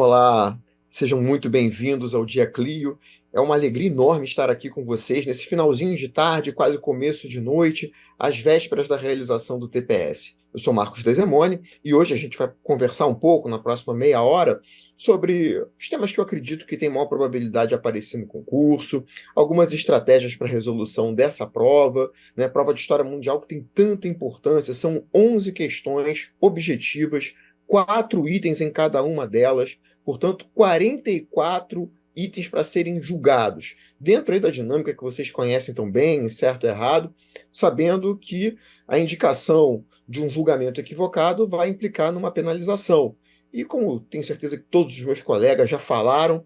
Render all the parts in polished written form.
Olá, sejam muito bem-vindos ao Dia Clio. É uma alegria enorme estar aqui com vocês nesse finalzinho de tarde, quase começo de noite, às vésperas da realização do TPS. Eu sou Marcos Desemone e hoje a gente vai conversar um pouco, na próxima meia hora, sobre os temas que eu acredito que têm maior probabilidade de aparecer no concurso, algumas estratégias para a resolução dessa prova, né? Prova de História Mundial que tem tanta importância, são 11 questões objetivas, 4 itens em cada uma delas, portanto, 44 itens para serem julgados. Dentro aí da dinâmica que vocês conhecem tão bem, certo e errado, sabendo que a indicação de um julgamento equivocado vai implicar numa penalização. E como tenho certeza que todos os meus colegas já falaram,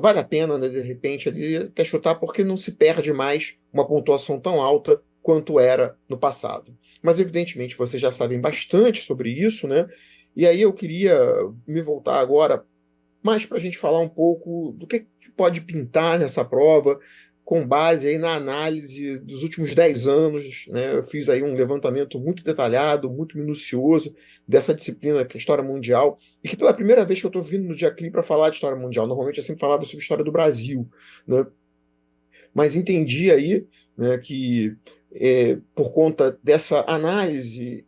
vale a pena, né, de repente, ali até chutar, porque não se perde mais uma pontuação tão alta quanto era no passado. Mas, evidentemente, vocês já sabem bastante sobre isso, né? E aí eu queria me voltar agora mais para a gente falar um pouco do que pode pintar nessa prova, com base aí na análise dos últimos 10 anos, né? Eu fiz aí um levantamento muito detalhado, muito minucioso dessa disciplina que é História Mundial, e que pela primeira vez que eu estou vindo no Dia Clean para falar de História Mundial, normalmente eu sempre falava sobre História do Brasil, né? Mas entendi aí, né, que por conta dessa análise,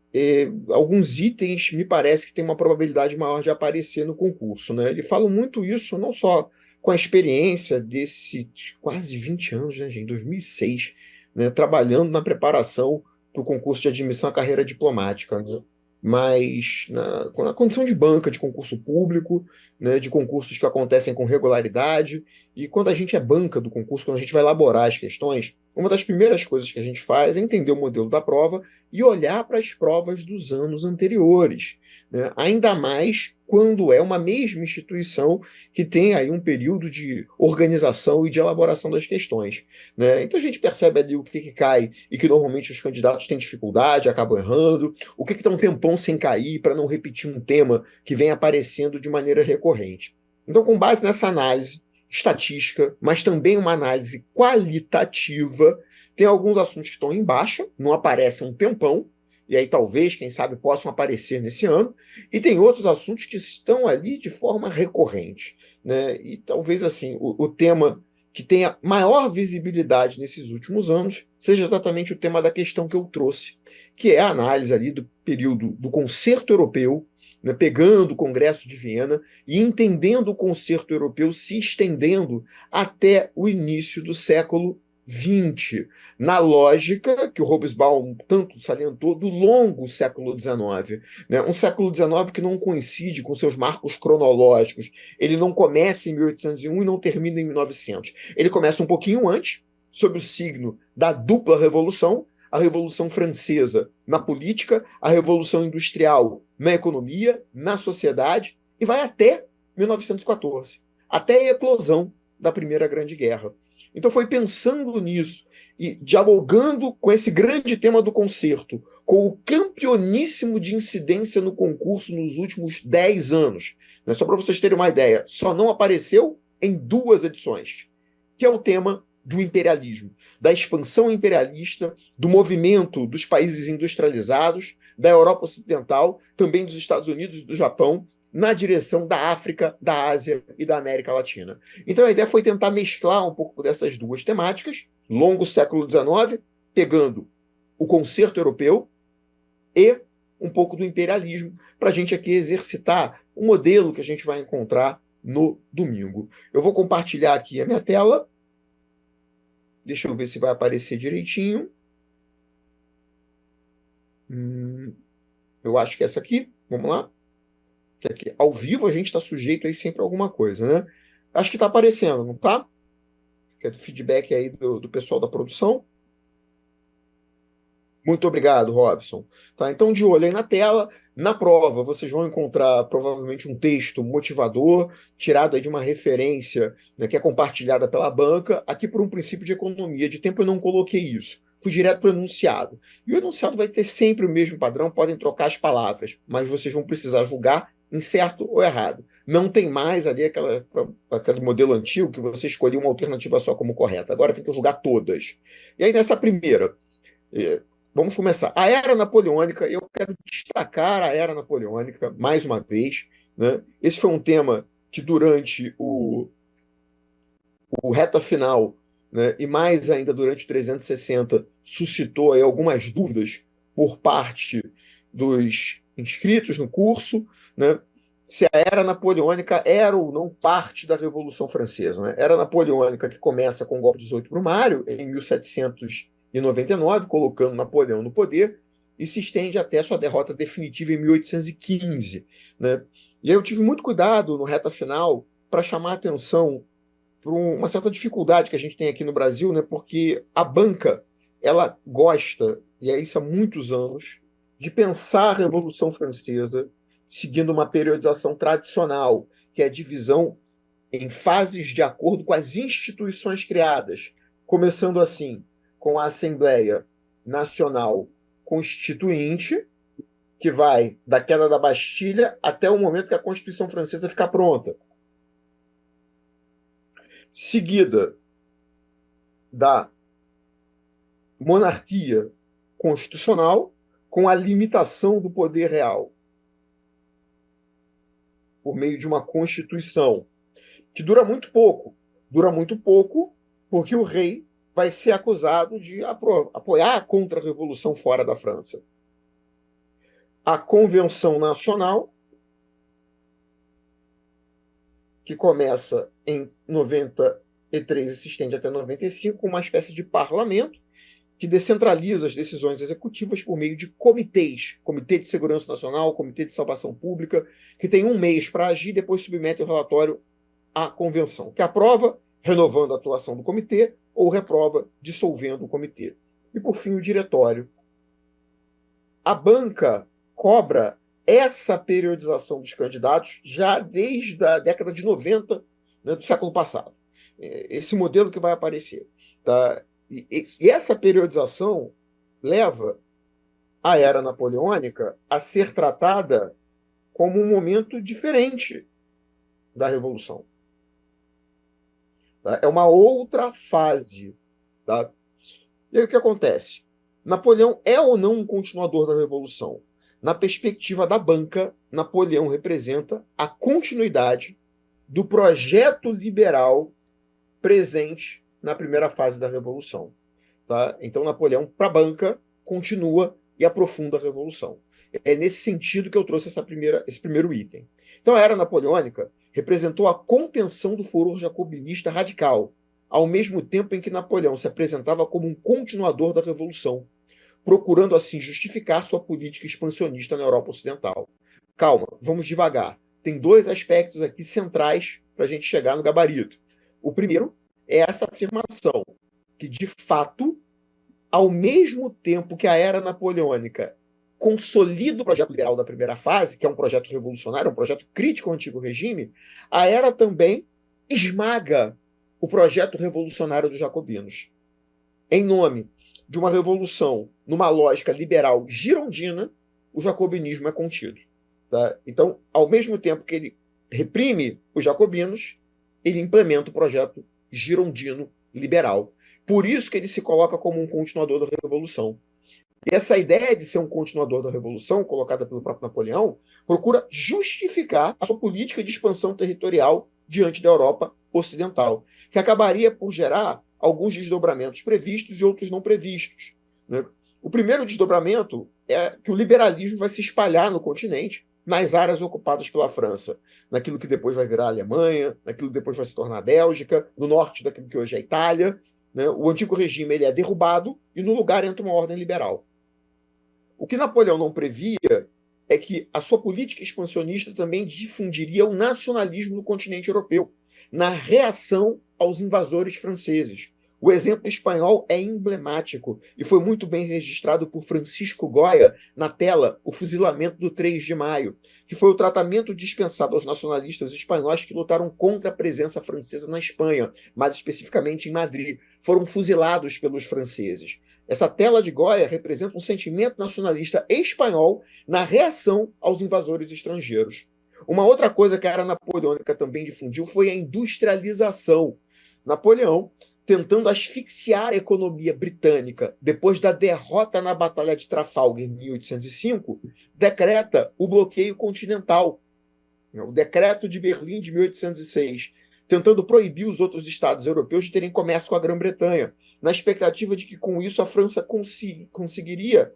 alguns itens me parece que tem uma probabilidade maior de aparecer no concurso, né? Ele fala muito isso não só com a experiência desses quase 20 anos, né, gente, 2006, né, trabalhando na preparação para o concurso de admissão à carreira diplomática, né? Mas na condição de banca de concurso público, né, de concursos que acontecem com regularidade, e quando a gente é banca do concurso, quando a gente vai elaborar as questões, uma das primeiras coisas que a gente faz é entender o modelo da prova e olhar para as provas dos anos anteriores, né? Ainda mais quando é uma mesma instituição que tem aí um período de organização e de elaboração das questões, né? Então a gente percebe ali o que cai e que normalmente os candidatos têm dificuldade, acabam errando, o que está um tempão sem cair para não repetir um tema que vem aparecendo de maneira recorrente. Então, com base nessa análise estatística, mas também uma análise qualitativa, tem alguns assuntos que estão em baixa, não aparecem um tempão, e aí talvez, quem sabe, possam aparecer nesse ano, e tem outros assuntos que estão ali de forma recorrente, né? E talvez assim, o tema que tenha maior visibilidade nesses últimos anos seja exatamente o tema da questão que eu trouxe, que é a análise ali do período do concerto europeu, né, pegando o Congresso de Viena e entendendo o concerto europeu se estendendo até o início do século XX, na lógica que o Hobsbawm tanto salientou do longo século XIX, né? Um século XIX que não coincide com seus marcos cronológicos. Ele não começa em 1801 e não termina em 1900. Ele começa um pouquinho antes, sob o signo da dupla revolução, a Revolução Francesa na política, a Revolução Industrial na economia, na sociedade, e vai até 1914, até a eclosão da Primeira Grande Guerra. Então foi pensando nisso e dialogando com esse grande tema do concerto, com o campeoníssimo de incidência no concurso nos últimos 10 anos. Né? Só para vocês terem uma ideia, só não apareceu em 2 edições, que é o tema do imperialismo, da expansão imperialista, do movimento dos países industrializados, da Europa Ocidental, também dos Estados Unidos e do Japão, na direção da África, da Ásia e da América Latina. Então a ideia foi tentar mesclar um pouco dessas duas temáticas, longo século XIX, pegando o concerto europeu e um pouco do imperialismo, para a gente aqui exercitar o modelo que a gente vai encontrar no domingo. Eu vou compartilhar aqui a minha tela. Deixa eu ver se vai aparecer direitinho. Eu acho que é essa aqui. Vamos lá. Que aqui, ao vivo a gente está sujeito aí sempre a alguma coisa, né? Acho que está aparecendo, não tá? Que é do feedback aí do pessoal da produção. Muito obrigado, Robson. Tá, então, de olho aí na tela. Na prova, vocês vão encontrar provavelmente um texto motivador, tirado aí de uma referência, né, que é compartilhada pela banca. Aqui, por um princípio de economia de tempo, eu não coloquei isso. Fui direto para o enunciado. E o enunciado vai ter sempre o mesmo padrão, podem trocar as palavras, mas vocês vão precisar julgar em certo ou errado. Não tem mais ali aquele modelo antigo que você escolhia uma alternativa só como correta. Agora tem que julgar todas. E aí, nessa primeira. Vamos começar. A Era Napoleônica, eu quero destacar a Era Napoleônica mais uma vez, né? Esse foi um tema que durante o reta final, né, e mais ainda durante o 360, suscitou aí algumas dúvidas por parte dos inscritos no curso, né, se a Era Napoleônica era ou não parte da Revolução Francesa. Né? Era Napoleônica que começa com o golpe 18 Brumário, em 1799, colocando Napoleão no poder, e se estende até sua derrota definitiva em 1815. Né? E aí eu tive muito cuidado no reta final para chamar a atenção para uma certa dificuldade que a gente tem aqui no Brasil, né? Porque a banca ela gosta, e é isso há muitos anos, de pensar a Revolução Francesa seguindo uma periodização tradicional, que é a divisão em fases de acordo com as instituições criadas, começando assim com a Assembleia Nacional Constituinte, que vai da queda da Bastilha até o momento que a Constituição Francesa ficar pronta. Seguida da monarquia constitucional com a limitação do poder real por meio de uma constituição que dura muito pouco. Dura muito pouco porque o rei vai ser acusado de apoiar a contra-revolução fora da França. A Convenção Nacional, que começa em 93 e se estende até 95, com uma espécie de parlamento que descentraliza as decisões executivas por meio de comitês, Comitê de Segurança Nacional, Comitê de Salvação Pública, que tem um mês para agir e depois submete o relatório à convenção, que aprova, renovando a atuação do comitê, ou reprova, dissolvendo o comitê. E, por fim, o diretório. A banca cobra essa periodização dos candidatos já desde a década de 90, né, do século passado. Esse modelo que vai aparecer. Tá? E essa periodização leva a Era Napoleônica a ser tratada como um momento diferente da Revolução. Tá? É uma outra fase. Tá? E aí o que acontece? Napoleão é ou não um continuador da Revolução? Na perspectiva da banca, Napoleão representa a continuidade do projeto liberal presente na primeira fase da Revolução. Tá? Então, Napoleão, para a banca, continua e aprofunda a Revolução. É nesse sentido que eu trouxe esse primeiro item. Então, a Era Napoleônica representou a contenção do furor jacobinista radical, ao mesmo tempo em que Napoleão se apresentava como um continuador da Revolução, procurando assim justificar sua política expansionista na Europa Ocidental. Calma, vamos devagar. Tem dois aspectos aqui centrais para a gente chegar no gabarito. O primeiro é essa afirmação que, de fato, ao mesmo tempo que a Era Napoleônica consolida o projeto liberal da primeira fase, que é um projeto revolucionário, um projeto crítico ao antigo regime, a Era também esmaga o projeto revolucionário dos jacobinos. Em nome de uma revolução numa lógica liberal girondina, o jacobinismo é contido. Tá? Então, ao mesmo tempo que ele reprime os jacobinos, ele implementa o projeto girondino liberal. Por isso que ele se coloca como um continuador da Revolução. E essa ideia de ser um continuador da Revolução, colocada pelo próprio Napoleão, procura justificar a sua política de expansão territorial diante da Europa Ocidental, que acabaria por gerar alguns desdobramentos previstos e outros não previstos. Né? O primeiro desdobramento é que o liberalismo vai se espalhar no continente, nas áreas ocupadas pela França, naquilo que depois vai virar a Alemanha, naquilo que depois vai se tornar a Bélgica, no norte daquilo que hoje é a Itália. Né? O antigo regime ele é derrubado e no lugar entra uma ordem liberal. O que Napoleão não previa é que a sua política expansionista também difundiria o nacionalismo no continente europeu, na reação aos invasores franceses. O exemplo espanhol é emblemático e foi muito bem registrado por Francisco Goya na tela O Fuzilamento do 3 de Maio, que foi o tratamento dispensado aos nacionalistas espanhóis que lutaram contra a presença francesa na Espanha, mais especificamente em Madrid. Foram fuzilados pelos franceses. Essa tela de Goya representa um sentimento nacionalista espanhol na reação aos invasores estrangeiros. Uma outra coisa que a Era Napoleônica também difundiu foi a industrialização. Napoleão, tentando asfixiar a economia britânica depois da derrota na Batalha de Trafalgar em 1805, decreta o bloqueio continental. O Decreto de Berlim de 1806, tentando proibir os outros estados europeus de terem comércio com a Grã-Bretanha, na expectativa de que, com isso, a França conseguiria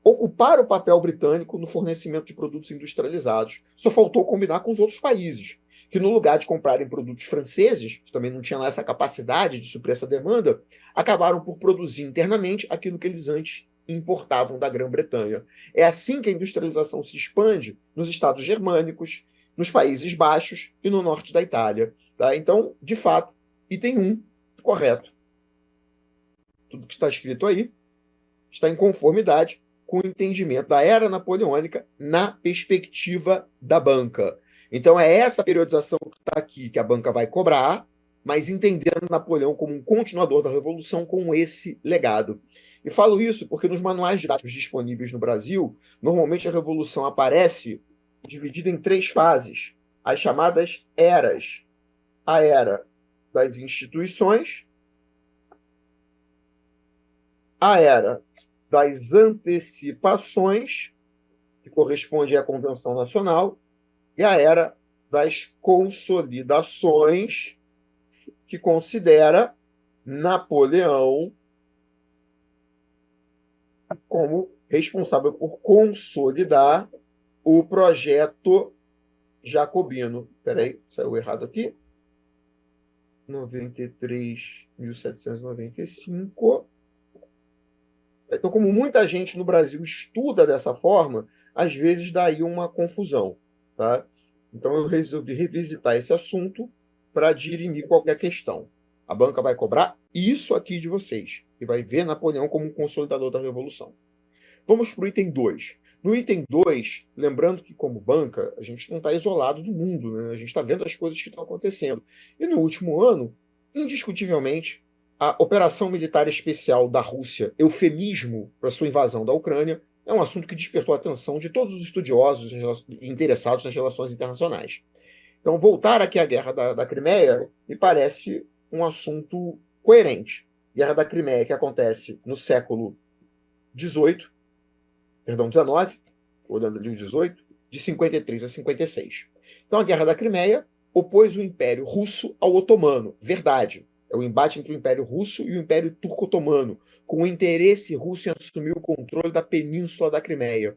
ocupar o papel britânico no fornecimento de produtos industrializados. Só faltou combinar com os outros países, que no lugar de comprarem produtos franceses, que também não tinham essa capacidade de suprir essa demanda, acabaram por produzir internamente aquilo que eles antes importavam da Grã-Bretanha. É assim que a industrialização se expande nos estados germânicos, nos Países Baixos e no norte da Itália. Tá? Então, de fato, item 1, correto. Tudo que está escrito aí está em conformidade com o entendimento da era napoleônica na perspectiva da banca. Então, é essa periodização que está aqui que a banca vai cobrar, mas entendendo Napoleão como um continuador da Revolução com esse legado. E falo isso porque nos manuais didáticos disponíveis no Brasil, normalmente a Revolução aparece dividida em 3 fases, as chamadas eras. A era das instituições, a era das antecipações, que corresponde à Convenção Nacional, e a era das consolidações, que considera Napoleão como responsável por consolidar o projeto jacobino. Espera aí, saiu errado aqui. 1795. Então, como muita gente no Brasil estuda dessa forma, às vezes dá aí uma confusão. Tá? Então, eu resolvi revisitar esse assunto para dirimir qualquer questão. A banca vai cobrar isso aqui de vocês, e vai ver Napoleão como um consolidador da Revolução. Vamos para o item 2. No item 2, lembrando que, como banca, a gente não está isolado do mundo, né? A gente está vendo as coisas que estão acontecendo. E no último ano, indiscutivelmente, a operação militar especial da Rússia, eufemismo para sua invasão da Ucrânia, é um assunto que despertou a atenção de todos os estudiosos interessados nas relações internacionais. Então, voltar aqui à Guerra da Crimeia me parece um assunto coerente. Guerra da Crimeia, que acontece no século XIX, olhando ali o 18, de 53 a 56. Então, a Guerra da Crimeia opôs o Império Russo ao Otomano. Verdade. É o embate entre o Império Russo e o Império Turco-Otomano, com o interesse russo em assumir o controle da península da Crimeia.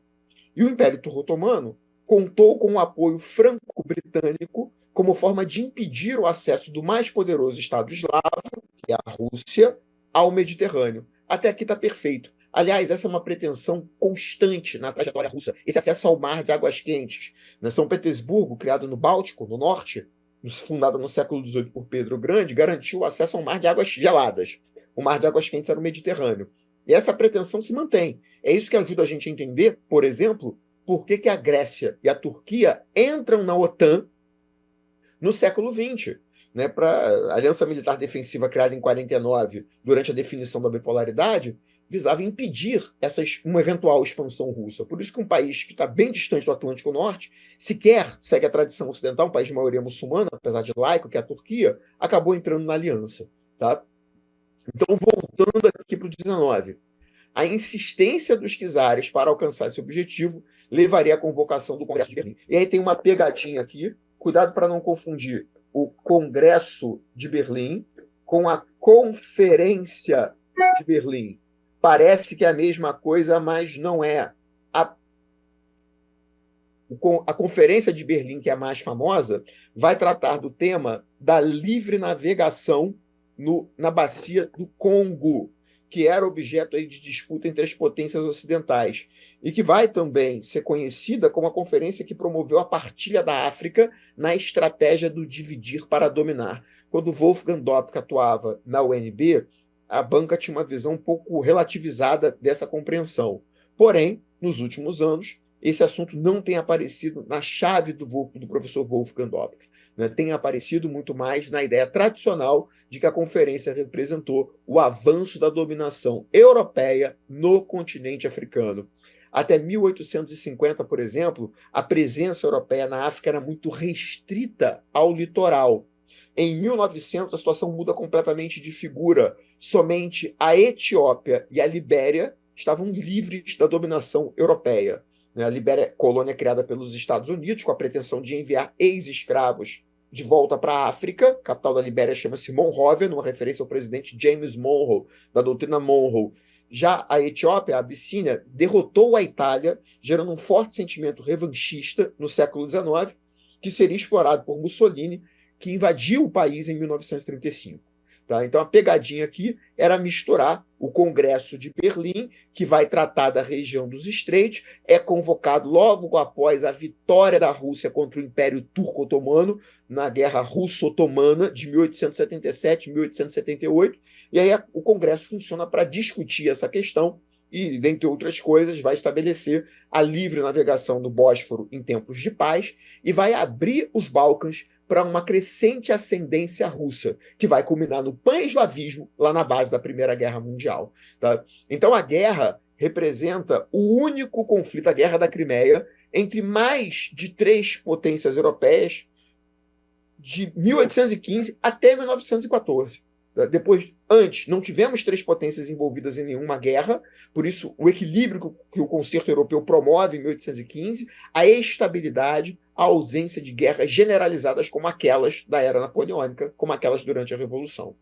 E o Império Turco-Otomano contou com o apoio franco-britânico como forma de impedir o acesso do mais poderoso Estado eslavo, que é a Rússia, ao Mediterrâneo. Até aqui está perfeito. Aliás, essa é uma pretensão constante na trajetória russa, esse acesso ao mar de águas quentes. São Petersburgo, criado no Báltico, no norte, fundado no século XVIII por Pedro o Grande, garantiu o acesso ao mar de águas geladas. O mar de águas quentes era o Mediterrâneo. E essa pretensão se mantém. É isso que ajuda a gente a entender, por exemplo, por que a Grécia e a Turquia entram na OTAN no século XX. Para a Aliança Militar Defensiva criada em 49, durante a definição da bipolaridade, visava impedir uma eventual expansão russa. Por isso que um país que está bem distante do Atlântico Norte, sequer segue a tradição ocidental, um país de maioria muçulmana, apesar de laico, que é a Turquia, acabou entrando na aliança. Tá? Então, voltando aqui para o 19, a insistência dos czares para alcançar esse objetivo levaria à convocação do Congresso de Berlim. E aí tem uma pegadinha aqui, cuidado para não confundir o Congresso de Berlim com a Conferência de Berlim. Parece que é a mesma coisa, mas não é. A Conferência de Berlim, que é a mais famosa, vai tratar do tema da livre navegação na bacia do Congo, que era objeto aí de disputa entre as potências ocidentais, e que vai também ser conhecida como a conferência que promoveu a partilha da África na estratégia do dividir para dominar. Quando Wolfgang Doppke atuava na UNB, a banca tinha uma visão um pouco relativizada dessa compreensão. Porém, nos últimos anos, esse assunto não tem aparecido na chave do professor Wolfgang Doppke. Tem aparecido muito mais na ideia tradicional de que a conferência representou o avanço da dominação europeia no continente africano. Até 1850, por exemplo, a presença europeia na África era muito restrita ao litoral. Em 1900, a situação muda completamente de figura. Somente a Etiópia e a Libéria estavam livres da dominação europeia. né? A Libéria é colônia criada pelos Estados Unidos com a pretensão de enviar ex-escravos de volta para a África. A capital da Libéria chama-se Monrovia, numa referência ao presidente James Monroe, da doutrina Monroe. Já a Etiópia, a Abissínia, derrotou a Itália, gerando um forte sentimento revanchista no século XIX, que seria explorado por Mussolini, que invadiu o país em 1935. Tá? Então, a pegadinha aqui era misturar o Congresso de Berlim, que vai tratar da região dos Estreitos, é convocado logo após a vitória da Rússia contra o Império Turco-Otomano, na Guerra Russo-Otomana de 1877 e 1878, e aí o Congresso funciona para discutir essa questão e, dentre outras coisas, vai estabelecer a livre navegação do Bósforo em tempos de paz e vai abrir os Balcãs para uma crescente ascendência russa, que vai culminar no pan-eslavismo lá na base da Primeira Guerra Mundial. Tá? Então a guerra representa o único conflito, a Guerra da Crimeia, entre mais de 3 potências europeias de 1815 até 1914. Antes, não tivemos 3 potências envolvidas em nenhuma guerra, por isso o equilíbrio que o concerto europeu promove em 1815, a estabilidade, a ausência de guerras generalizadas como aquelas da era napoleônica, como aquelas durante a Revolução.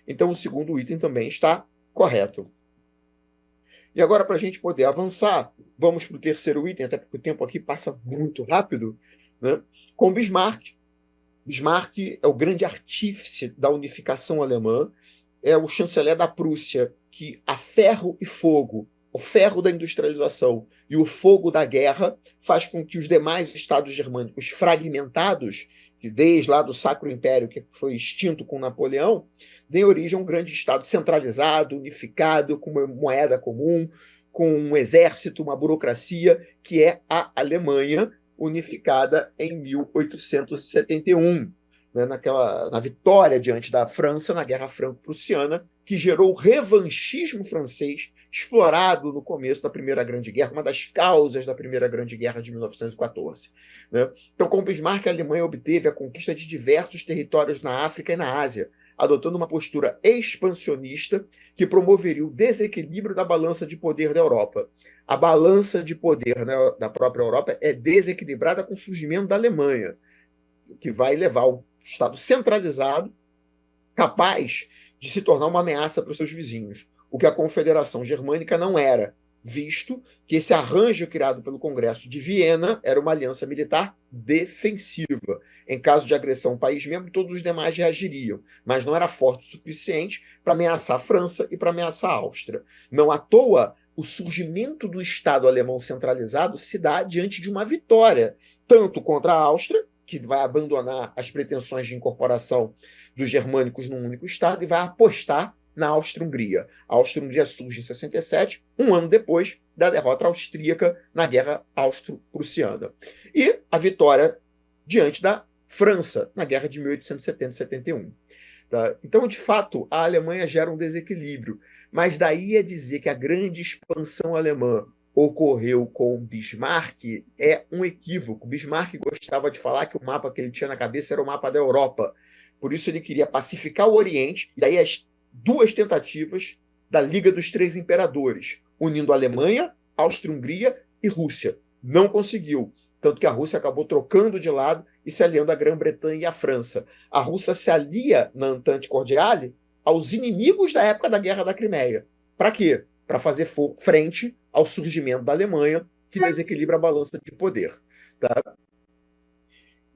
Então o segundo item também está correto. E agora, para a gente poder avançar, vamos para o terceiro item, até porque o tempo aqui passa muito rápido, né? Com Bismarck. Bismarck é o grande artífice da unificação alemã, é o chanceler da Prússia, que a ferro e fogo, o ferro da industrialização e o fogo da guerra, faz com que os demais estados germânicos fragmentados, que desde lá do Sacro Império, que foi extinto com Napoleão, deem origem a um grande estado centralizado, unificado, com uma moeda comum, com um exército, uma burocracia, que é a Alemanha, unificada em 1871, né, na vitória diante da França na Guerra Franco-Prussiana, que gerou o revanchismo francês explorado no começo da Primeira Grande Guerra, uma das causas da Primeira Grande Guerra de 1914. Né? Então, com Bismarck, a Alemanha obteve a conquista de diversos territórios na África e na Ásia, adotando uma postura expansionista que promoveria o desequilíbrio da balança de poder da Europa. A balança de poder, né, da própria Europa é desequilibrada com o surgimento da Alemanha, que vai levar um Estado centralizado, capaz de se tornar uma ameaça para os seus vizinhos. O que a Confederação Germânica não era, visto que esse arranjo criado pelo Congresso de Viena era uma aliança militar defensiva. Em caso de agressão ao país membro, todos os demais reagiriam, mas não era forte o suficiente para ameaçar a França e para ameaçar a Áustria. Não à toa, o surgimento do Estado alemão centralizado se dá diante de uma vitória, tanto contra a Áustria, que vai abandonar as pretensões de incorporação dos germânicos num único Estado e vai apostar na Áustria-Hungria. A Áustria-Hungria surge em 67, um ano depois da derrota austríaca na Guerra Austro-Prussiana. E a vitória diante da França na Guerra de 1870 e 71. Tá? Então, de fato, a Alemanha gera um desequilíbrio, mas daí a dizer que a grande expansão alemã ocorreu com Bismarck é um equívoco. Bismarck gostava de falar que o mapa que ele tinha na cabeça era o mapa da Europa. Por isso ele queria pacificar o Oriente, e daí as 2 tentativas da Liga dos 3 Imperadores, unindo a Alemanha, Áustria-Hungria e Rússia. Não conseguiu. Tanto que a Rússia acabou trocando de lado e se aliando à Grã-Bretanha e à França. A Rússia se alia na Entente Cordiale aos inimigos da época da Guerra da Crimeia. Para quê? Para fazer frente ao surgimento da Alemanha, que desequilibra a balança de poder. Tá?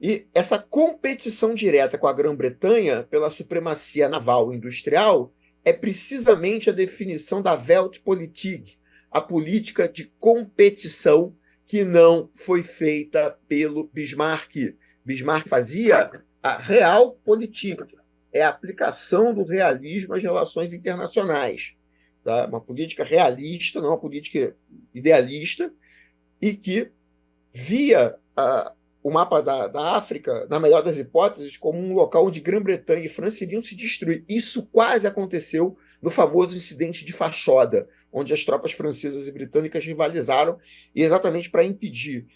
E essa competição direta com a Grã-Bretanha pela supremacia naval e industrial é precisamente a definição da Weltpolitik, a política de competição que não foi feita pelo Bismarck. Bismarck fazia a Realpolitik, é a aplicação do realismo às relações internacionais. Tá? Uma política realista, não uma política idealista, e que via o mapa da África, na melhor das hipóteses, como um local onde Grã-Bretanha e França iriam se destruir. Isso quase aconteceu no famoso incidente de Fachoda, onde as tropas francesas e britânicas rivalizaram, e exatamente para impedir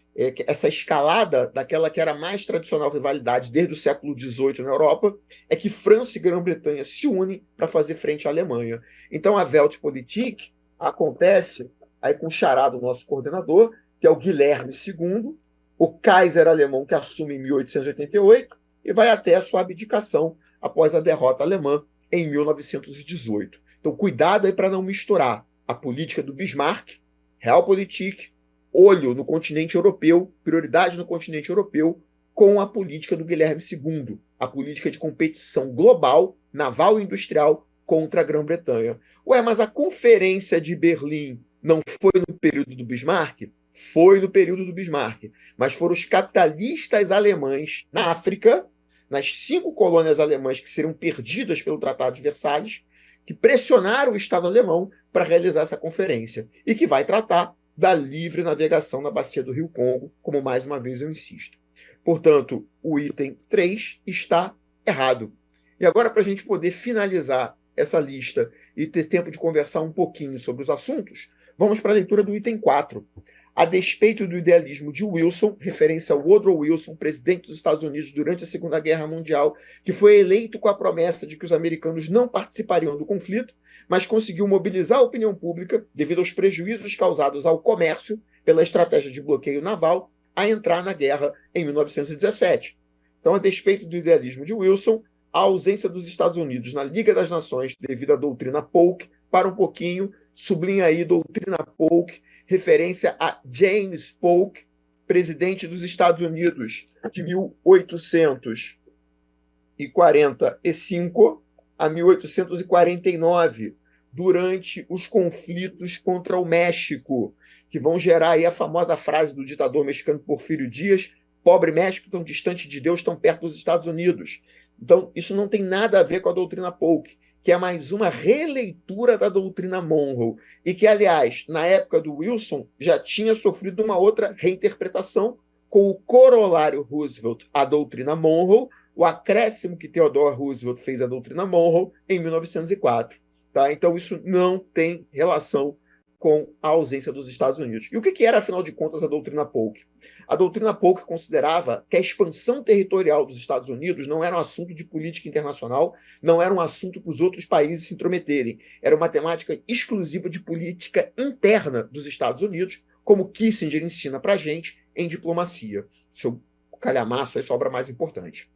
essa escalada daquela que era a mais tradicional rivalidade desde o século XVIII na Europa, é que França e Grã-Bretanha se unem para fazer frente à Alemanha. Então a Weltpolitik acontece, aí com o xará do nosso coordenador, que é o Guilherme II, o Kaiser alemão que assume em 1888 e vai até a sua abdicação após a derrota alemã em 1918. Então, cuidado aí para não misturar a política do Bismarck, Realpolitik, olho no continente europeu, prioridade no continente europeu, com a política do Guilherme II, a política de competição global, naval e industrial contra a Grã-Bretanha. Ué, mas a Conferência de Berlim não foi no período do Bismarck? Foi no período do Bismarck, mas foram os capitalistas alemães na África, nas 5 colônias alemãs que seriam perdidas pelo Tratado de Versalhes, que pressionaram o Estado alemão para realizar essa conferência e que vai tratar da livre navegação na bacia do Rio Congo, como mais uma vez eu insisto. Portanto, o item 3 está errado. E agora, para a gente poder finalizar essa lista e ter tempo de conversar um pouquinho sobre os assuntos, vamos para a leitura do item 4. A despeito do idealismo de Wilson, referência ao Woodrow Wilson, presidente dos Estados Unidos durante a Segunda Guerra Mundial, que foi eleito com a promessa de que os americanos não participariam do conflito, mas conseguiu mobilizar a opinião pública, devido aos prejuízos causados ao comércio pela estratégia de bloqueio naval, a entrar na guerra em 1917. Então, a despeito do idealismo de Wilson, a ausência dos Estados Unidos na Liga das Nações devido à doutrina Polk, para um pouquinho, sublinha aí doutrina Polk, referência a James Polk, presidente dos Estados Unidos de 1845 a 1849, durante os conflitos contra o México, que vão gerar aí a famosa frase do ditador mexicano Porfírio Dias: pobre México, tão distante de Deus, tão perto dos Estados Unidos. Então, isso não tem nada a ver com a doutrina Polk, que é mais uma releitura da doutrina Monroe, e que, aliás, na época do Wilson, já tinha sofrido uma outra reinterpretação com o corolário Roosevelt à doutrina Monroe, o acréscimo que Theodore Roosevelt fez à doutrina Monroe em 1904. Tá? Então, isso não tem relação com a ausência dos Estados Unidos. E o que era, afinal de contas, a doutrina Polk? A doutrina Polk considerava que a expansão territorial dos Estados Unidos não era um assunto de política internacional, não era um assunto para os outros países se intrometerem. Era uma temática exclusiva de política interna dos Estados Unidos, como Kissinger ensina para a gente em diplomacia. Seu calhamaço é sua obra mais importante.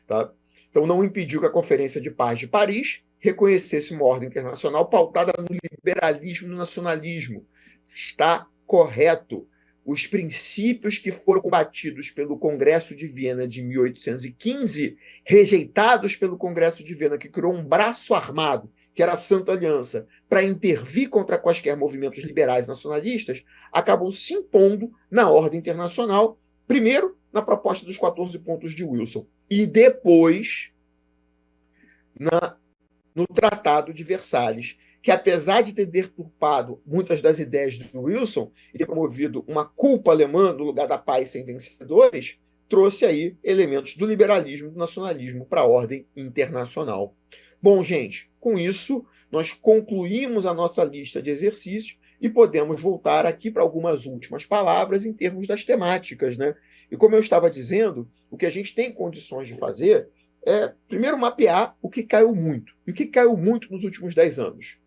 Tá? Então, não impediu que a Conferência de Paz de Paris reconhecesse uma ordem internacional pautada no liberalismo e no nacionalismo. Está correto. Os princípios que foram combatidos pelo Congresso de Viena de 1815, rejeitados pelo Congresso de Viena, que criou um braço armado, que era a Santa Aliança, para intervir contra quaisquer movimentos liberais nacionalistas, acabam se impondo na ordem internacional, primeiro na proposta dos 14 pontos de Wilson, e depois no Tratado de Versalhes, que, apesar de ter deturpado muitas das ideias de Wilson e ter promovido uma culpa alemã no lugar da paz sem vencedores, trouxe aí elementos do liberalismo e do nacionalismo para a ordem internacional. Bom, gente, com isso, nós concluímos a nossa lista de exercícios e podemos voltar aqui para algumas últimas palavras em termos das temáticas, né? E como eu estava dizendo, o que a gente tem condições de fazer é, primeiro, mapear o que caiu muito. E o que caiu muito nos últimos 10 anos?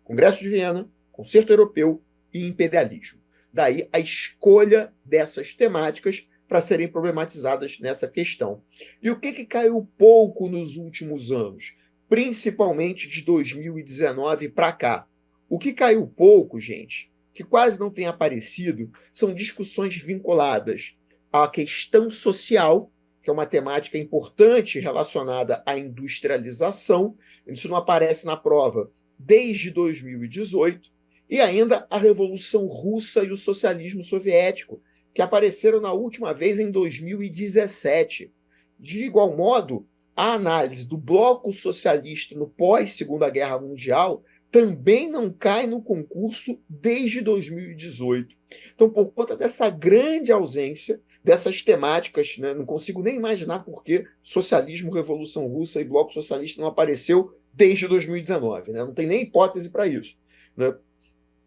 Congresso de Viena, Concerto Europeu e imperialismo. Daí a escolha dessas temáticas para serem problematizadas nessa questão. E o que caiu pouco nos últimos anos? Principalmente de 2019 para cá. O que caiu pouco, gente, que quase não tem aparecido, são discussões vinculadas à questão social, que é uma temática importante relacionada à industrialização. Isso não aparece na prova desde 2018, e ainda a Revolução Russa e o socialismo soviético, que apareceram na última vez em 2017. De igual modo, a análise do bloco socialista no pós-Segunda Guerra Mundial também não cai no concurso desde 2018. Então, por conta dessa grande ausência dessas temáticas, né, não consigo nem imaginar por que socialismo, Revolução Russa e bloco socialista não apareceu desde 2019. Né? Não tem nem hipótese para isso. Né?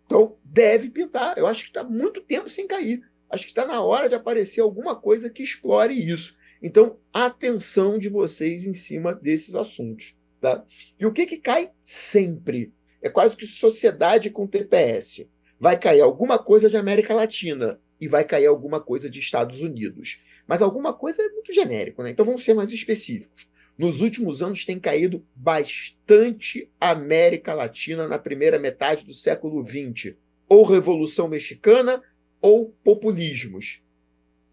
Então, deve pintar. Eu acho que está muito tempo sem cair. Acho que está na hora de aparecer alguma coisa que explore isso. Então, atenção de vocês em cima desses assuntos. Tá? E o que cai sempre? É quase que sociedade com TPS. Vai cair alguma coisa de América Latina. e vai cair alguma coisa de Estados Unidos. Mas alguma coisa é muito genérico, né? Então vamos ser mais específicos. Nos últimos anos tem caído bastante a América Latina na primeira metade do século XX. Ou Revolução Mexicana ou populismos.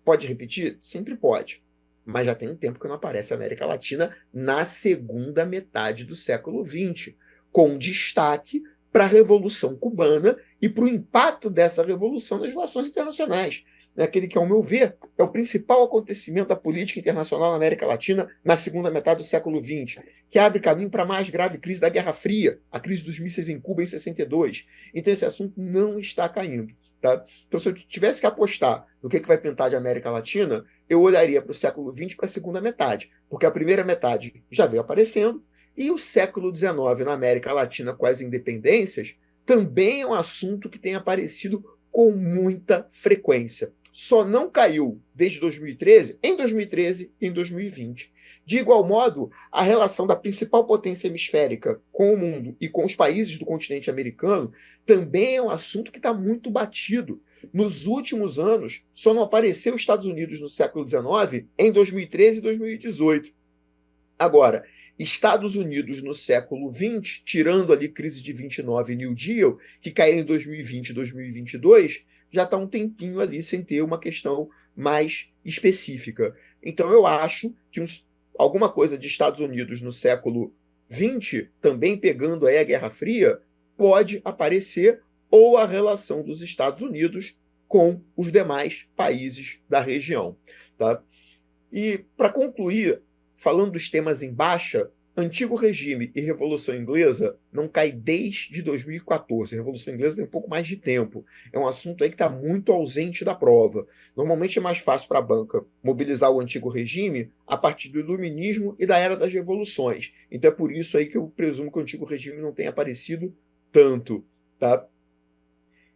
Pode repetir? Sempre pode. Mas já tem um tempo que não aparece a América Latina na segunda metade do século XX, com destaque para a Revolução Cubana e para o impacto dessa revolução nas relações internacionais. Aquele que, ao meu ver, é o principal acontecimento da política internacional na América Latina na segunda metade do século XX, que abre caminho para a mais grave crise da Guerra Fria, a crise dos mísseis em Cuba em 62. Então esse assunto não está caindo. Tá? Então, se eu tivesse que apostar no que vai pintar de América Latina, eu olharia para o século XX para a segunda metade, porque a primeira metade já veio aparecendo, e o século XIX na América Latina com as independências também é um assunto que tem aparecido com muita frequência. Só não caiu desde 2013, em 2013 e em 2020. De igual modo, a relação da principal potência hemisférica com o mundo e com os países do continente americano também é um assunto que está muito batido. Nos últimos anos, só não apareceu os Estados Unidos no século XIX em 2013 e 2018. Agora, Estados Unidos no século XX, tirando ali crise de 29 e New Deal, que caíram em 2020 e 2022, já está um tempinho ali sem ter uma questão mais específica. Então eu acho que alguma coisa de Estados Unidos no século XX, também pegando aí a Guerra Fria, pode aparecer, ou a relação dos Estados Unidos com os demais países da região. Tá? E para concluir, falando dos temas em baixa, Antigo Regime e Revolução Inglesa não cai desde 2014. A Revolução Inglesa tem um pouco mais de tempo. É um assunto aí que está muito ausente da prova. Normalmente é mais fácil para a banca mobilizar o Antigo Regime a partir do Iluminismo e da Era das Revoluções. Então é por isso aí que eu presumo que o Antigo Regime não tenha aparecido tanto. Tá?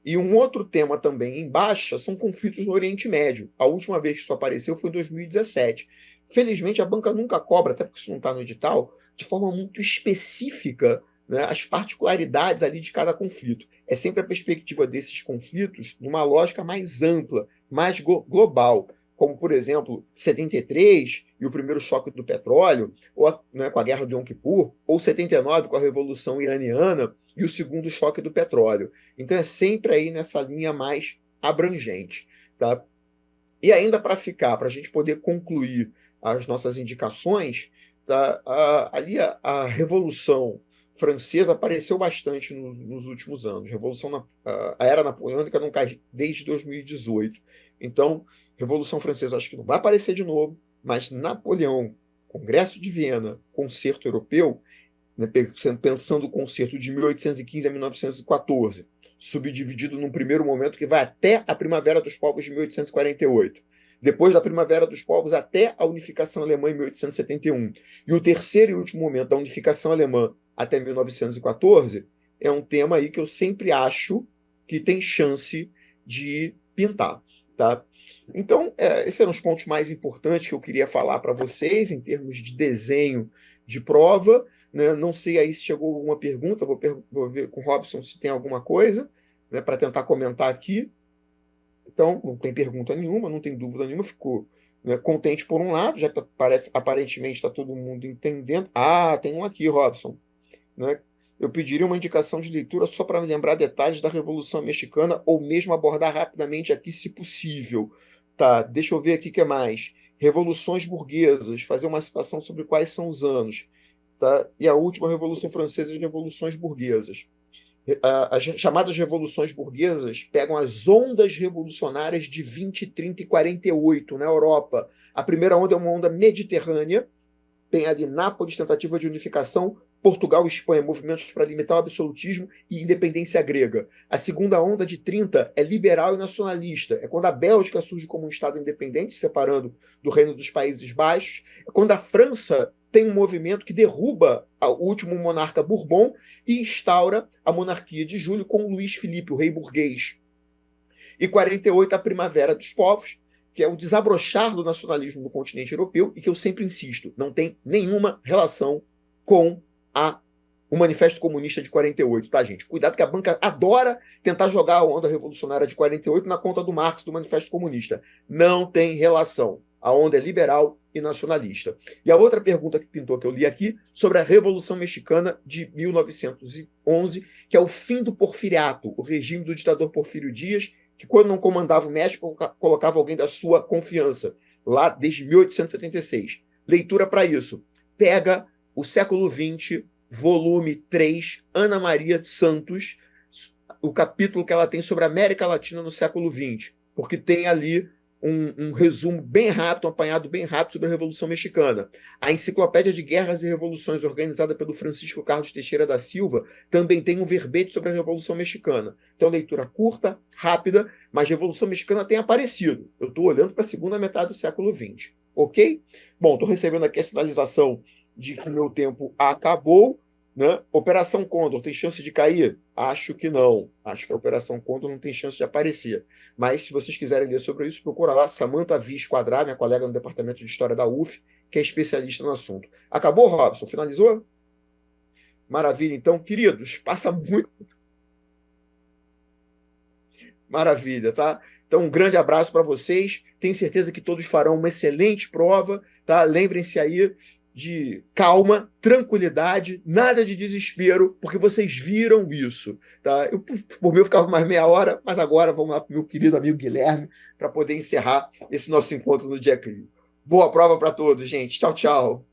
E um outro tema também em baixa são conflitos no Oriente Médio. A última vez que isso apareceu foi em 2017. Felizmente, a banca nunca cobra, até porque isso não está no edital, de forma muito específica, né, as particularidades ali de cada conflito. É sempre a perspectiva desses conflitos numa lógica mais ampla, mais global, como, por exemplo, 73 e o primeiro choque do petróleo, ou, né, com a Guerra do Yom Kippur, ou 79 com a Revolução Iraniana e o segundo choque do petróleo. Então é sempre aí nessa linha mais abrangente. Tá? E ainda para a gente poder concluir as nossas indicações, tá? A Revolução Francesa apareceu bastante nos últimos anos. A Era Napoleônica não cai desde 2018. Então, Revolução Francesa acho que não vai aparecer de novo, mas Napoleão, Congresso de Viena, Concerto Europeu, né, pensando o concerto de 1815 a 1914, subdividido num primeiro momento que vai até a Primavera dos Povos de 1848. Depois da Primavera dos Povos até a unificação alemã em 1871. E o terceiro e último momento da unificação alemã até 1914 é um tema aí que eu sempre acho que tem chance de pintar. Tá? Então, esses eram os pontos mais importantes que eu queria falar para vocês em termos de desenho de prova. Né? Não sei aí se chegou alguma pergunta, vou ver com o Robson se tem alguma coisa, né, para tentar comentar aqui. Então, não tem pergunta nenhuma, não tem dúvida nenhuma, ficou, né, contente por um lado, já que aparentemente está todo mundo entendendo. Ah, tem um aqui, Robson. Né? Eu pediria uma indicação de leitura só para me lembrar detalhes da Revolução Mexicana ou mesmo abordar rapidamente aqui, se possível. Tá, deixa eu ver aqui o que mais. Revoluções burguesas, fazer uma citação sobre quais são os anos. Tá? E a última Revolução Francesa e as Revoluções Burguesas. As chamadas revoluções burguesas pegam as ondas revolucionárias de 20, 30 e 48 na Europa. A primeira onda é uma onda mediterrânea, tem ali Nápoles, tentativa de unificação, Portugal e Espanha, movimentos para limitar o absolutismo e independência grega. A segunda onda de 30 é liberal e nacionalista. É quando a Bélgica surge como um Estado independente, separando do Reino dos Países Baixos. É quando a França tem um movimento que derruba o último monarca Bourbon e instaura a monarquia de Júlio com Luís Filipe, o rei burguês. E 48, a Primavera dos Povos, que é o desabrochar do nacionalismo no continente europeu e que eu sempre insisto, não tem nenhuma relação com a o Manifesto Comunista de 48, tá, gente? Cuidado que a banca adora tentar jogar a onda revolucionária de 48 na conta do Marx, do Manifesto Comunista. Não tem relação. A onda é liberal e nacionalista. E a outra pergunta que pintou, que eu li aqui, sobre a Revolução Mexicana de 1911, que é o fim do porfiriato, o regime do ditador Porfírio Dias, que quando não comandava o México, colocava alguém da sua confiança, lá desde 1876. Leitura para isso. Pega o século XX, volume 3, Ana Maria Santos, o capítulo que ela tem sobre a América Latina no século XX, porque tem ali um resumo bem rápido, um apanhado bem rápido sobre a Revolução Mexicana. A Enciclopédia de Guerras e Revoluções, organizada pelo Francisco Carlos Teixeira da Silva, também tem um verbete sobre a Revolução Mexicana. Então, leitura curta, rápida, mas a Revolução Mexicana tem aparecido. Eu estou olhando para a segunda metade do século XX. Ok? Bom, estou recebendo aqui a sinalização de que meu tempo acabou. Né? Operação Condor tem chance de cair? Acho que não. Acho que a Operação Condor não tem chance de aparecer. Mas se vocês quiserem ler sobre isso, procura lá Samantha Viz Quadrar, minha colega no Departamento de História da UF, que é especialista no assunto. Acabou, Robson? Finalizou? Maravilha. Então, queridos, passa muito. Maravilha, tá? Então, um grande abraço para vocês. Tenho certeza que todos farão uma excelente prova, tá? Lembrem-se aí de calma, tranquilidade, nada de desespero, porque vocês viram isso, tá? Eu, por mim, eu ficava mais meia hora, mas agora vamos lá para o meu querido amigo Guilherme para poder encerrar esse nosso encontro no Dia Clio. Boa prova para todos, gente. Tchau, tchau.